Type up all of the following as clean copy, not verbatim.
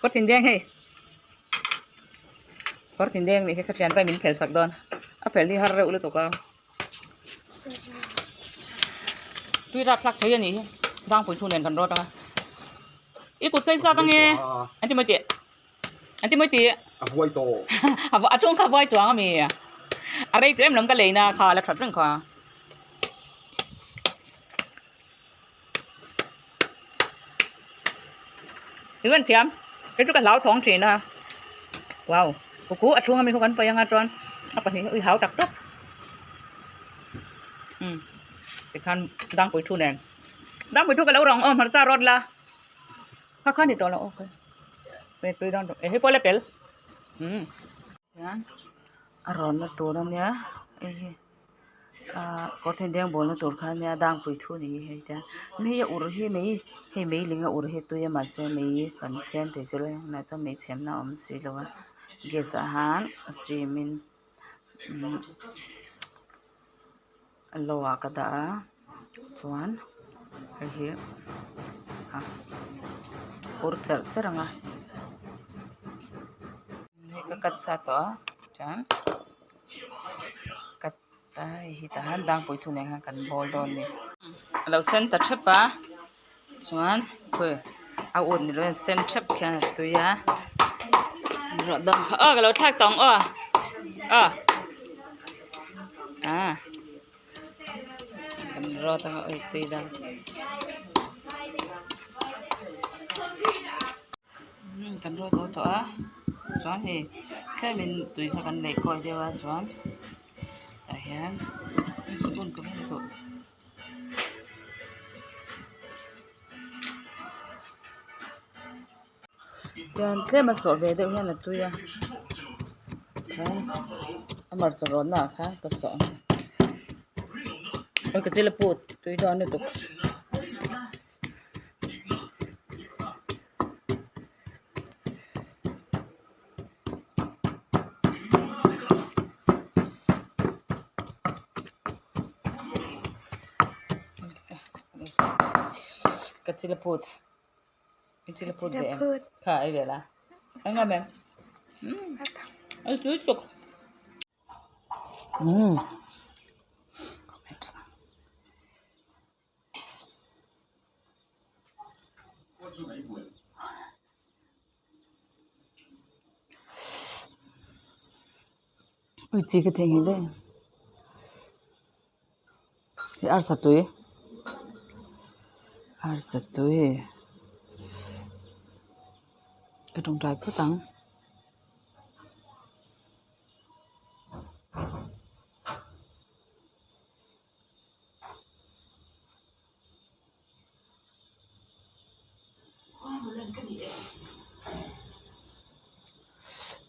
có tiền đen hay có tiền đen này cái chén phải mình phèn sạc đòn à phèn đi har rượu lên tổ cao tuy ra plak thấy nhỉ đang phải thu nền gần rồi đó ít cột cây sao đang nghe anh mới tiệt à voi to à chung khá voi choáng à mì à đây tụi em làm cái này na khá là thật rất khá tụi em phiếm cái chỗ cái lão thong chỉ na wow cú à chung mình không cần phải yang tròn à phải thì háo đặc tốt cái khăn đang phải thu nền đang phải thu cái lão rong mà ra rót là khá khá thì đó là ok về tôi đang ấy hết lấy pel yan aron na to na niya có thể đang bol na to khan niya đang pui thu ni he ta me ya ur he me linga ur he tu ya ma se me kan chen te chele na to me chem na om sri lo ge sa han sri min lo wa ka da chuan he ur char charanga cái cắt sa to chán cắt tai hi ta han dang poi thu ne ha kan bol don ni lo sen ta thapa chuan khoi a un ni lo sen thap khan tu ya ro dam kha ga lo thak tong kan ro ta oi tui da kan ro zo to chuan thì khi mình tùy theo cần lấy coi theo anh chuan tại hiện spoon của mình tụi chuan cái mà sổ về đâu nha là tùy à khang amar sổ na khang cái sổ ôi cái gì là bột tùy đó nữa tụi cái gì là bột về em khá ấy về là anh làm em anh chuối chục ui chi cái thing gì đấy thì ar satui cái trong trái phút tăng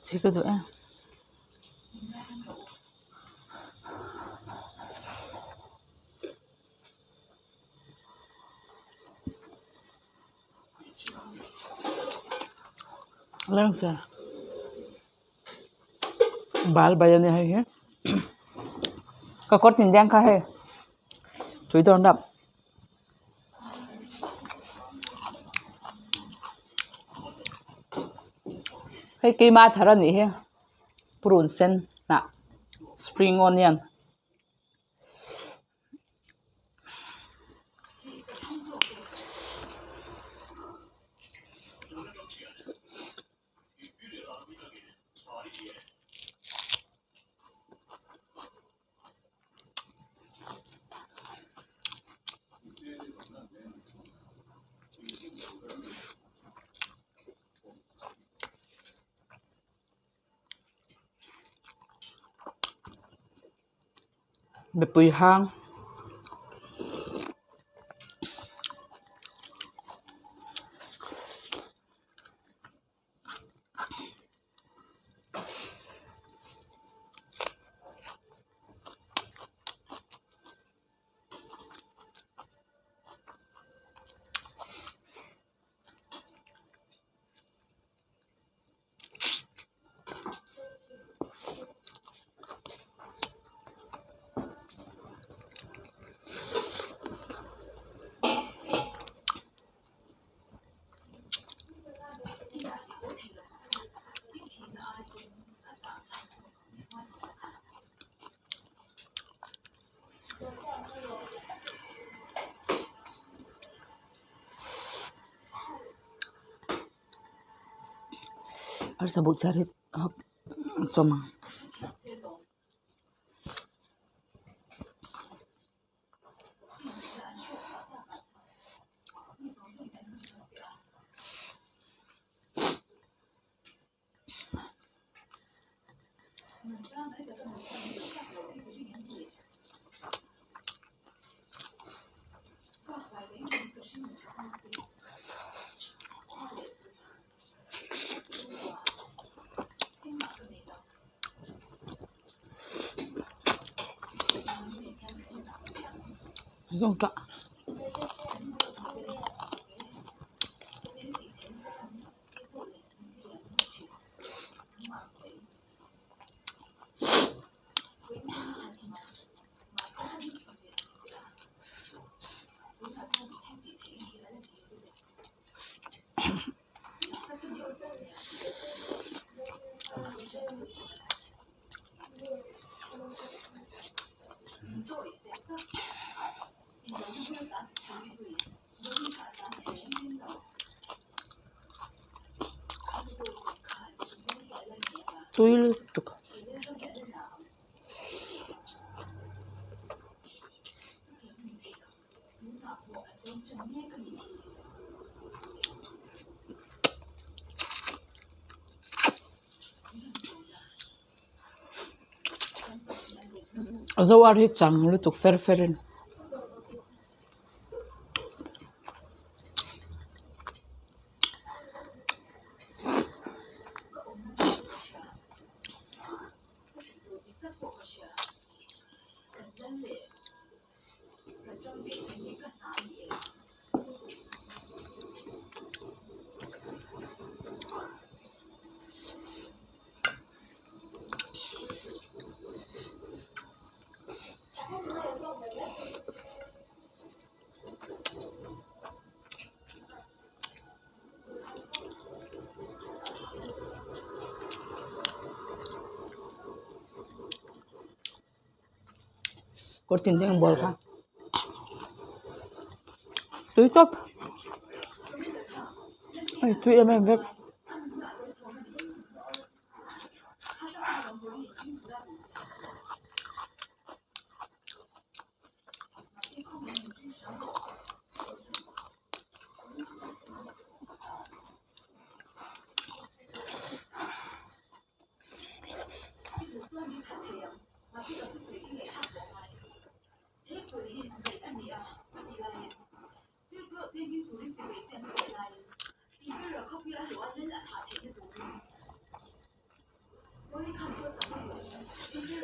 chỉ cái đó lang sa bal bayan hai hai ka kor tin jang kha hai chui don đập hay cây ma thara ni he prune sen na spring onion be pui hang Har sabut cari cuma. Không tak. Tuil tuk. Zawar hi chang lu tuk fer ferin. Kortin deng bol ka. Tui top. Ai tui em vek.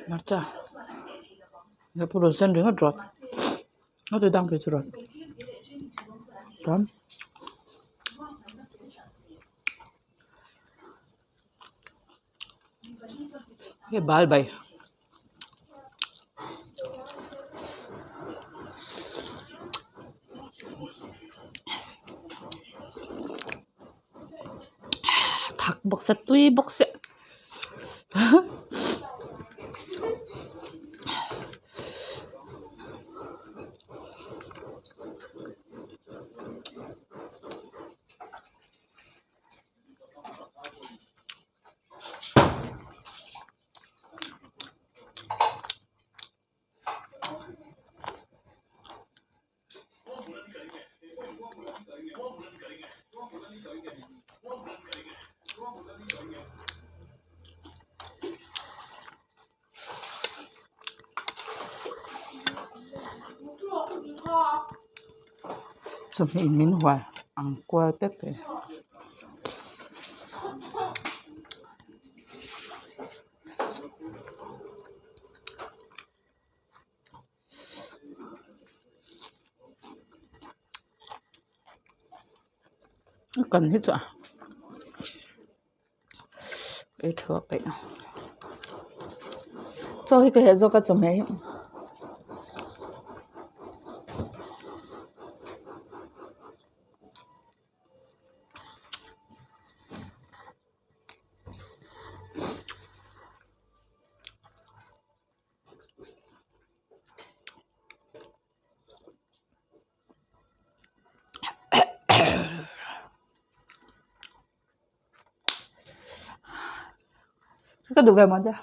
Marta. Ya puro sen ringa drop. Nó tôi đang phải drop. Kan? Cái bal bay. Thak bok sa tui bok sa. Some in meanwhile, ang kwa pepe. Cần hết rồi. Cái thua vậy. Cho cái hệ do cái chồng ấy. ก็ดูแบบมันจ้ะ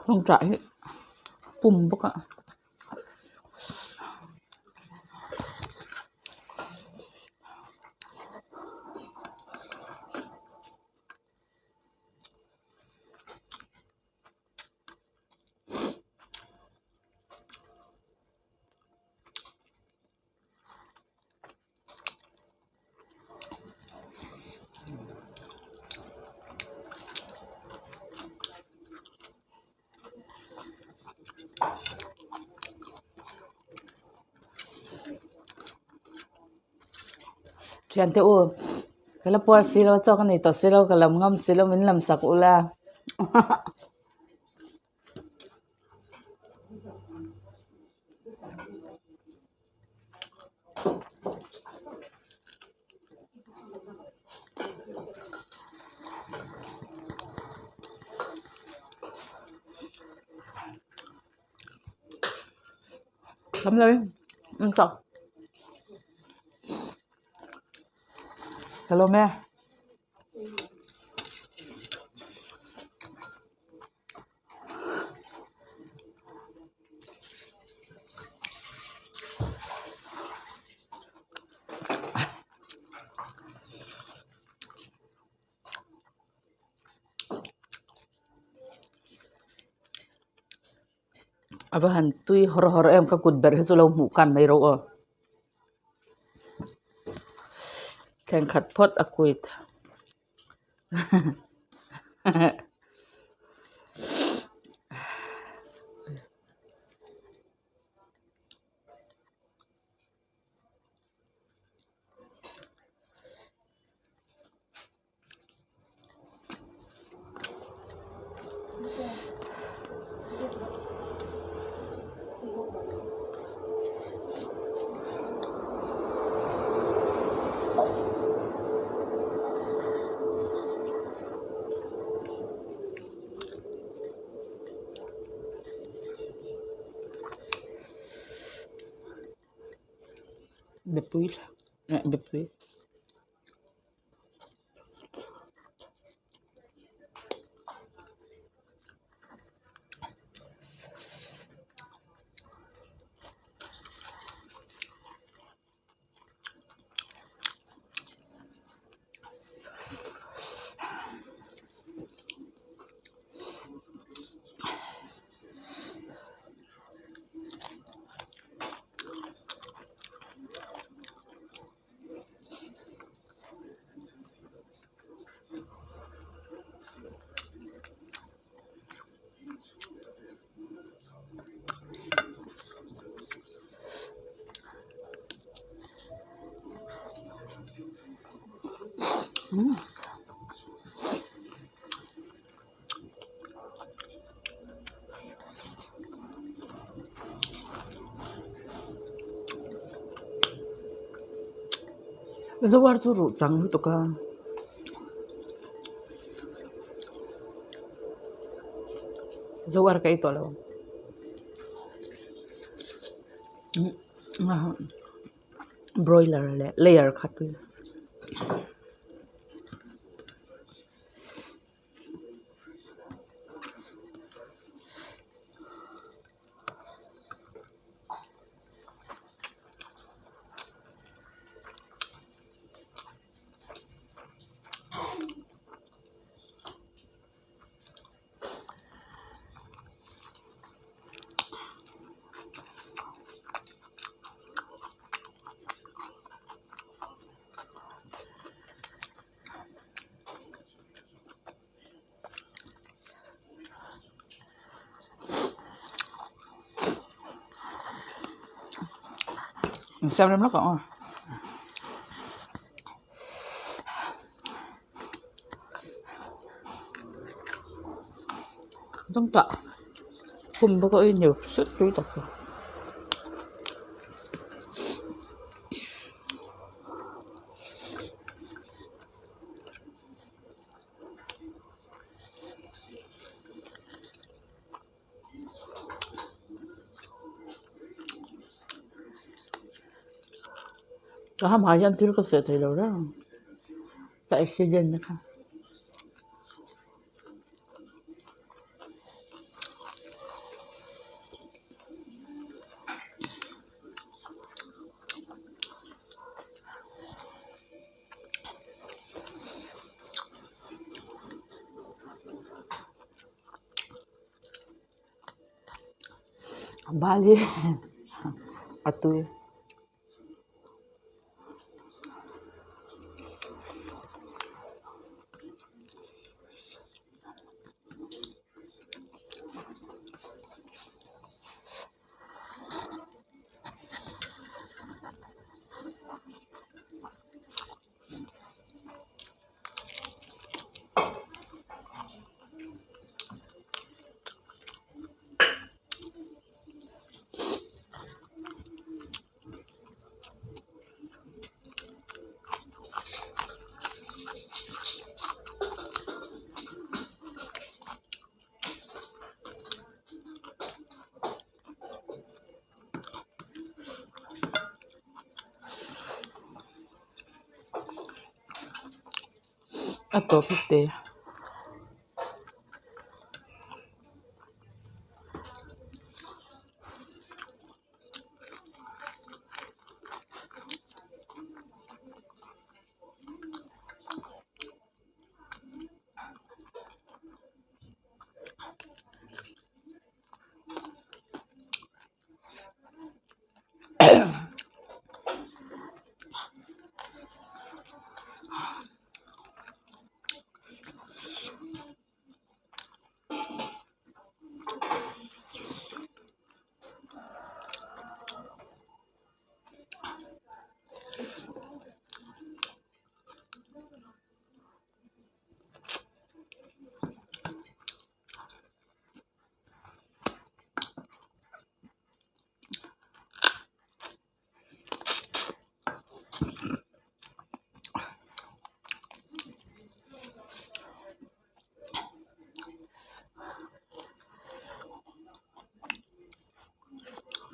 ลงใจปุ่มปกอะSiante o kala por silo cho kan ito silo kalam ngam silo min lam sak ula Lắmเลยมันสอกฮัลโหลแม่apa han tui hor em ka kut ber he lo mu kan mai roแข่งขัดพดอกุยbepuil bepuil zawar chu ru chang hu to ka zawar ka ito lo broiler layer khat xem em nó có trong tạ không có nhiều sức chú tập ก็ห้ามหายันที่ก็เสียใจแล้วนะแต่อุบิเหตุนะคะBali atuy ato pite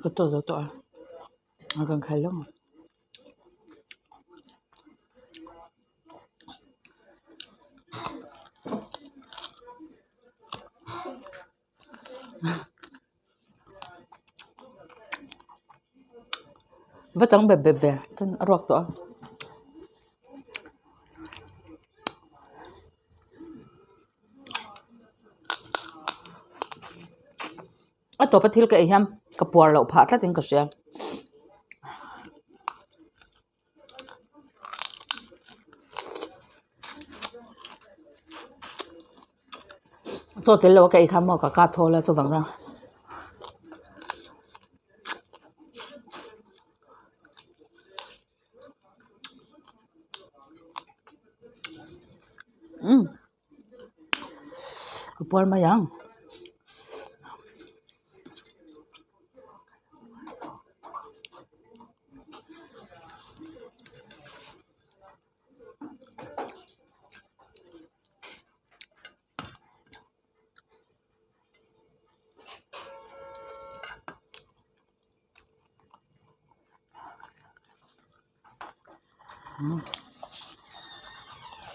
Betul betul. Akan kalong. Vatang bebe tan arok to. Ato pathil ka iham kapuar lo pha tla ting ka sia. Cho tel lo ka ikham mo ka thola chu wang ra. Kapuar mayang.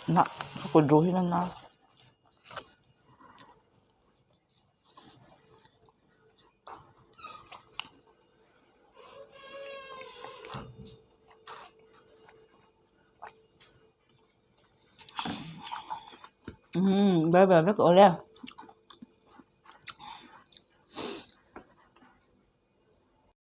Na, ko druhin na. Bye bye, rất ổn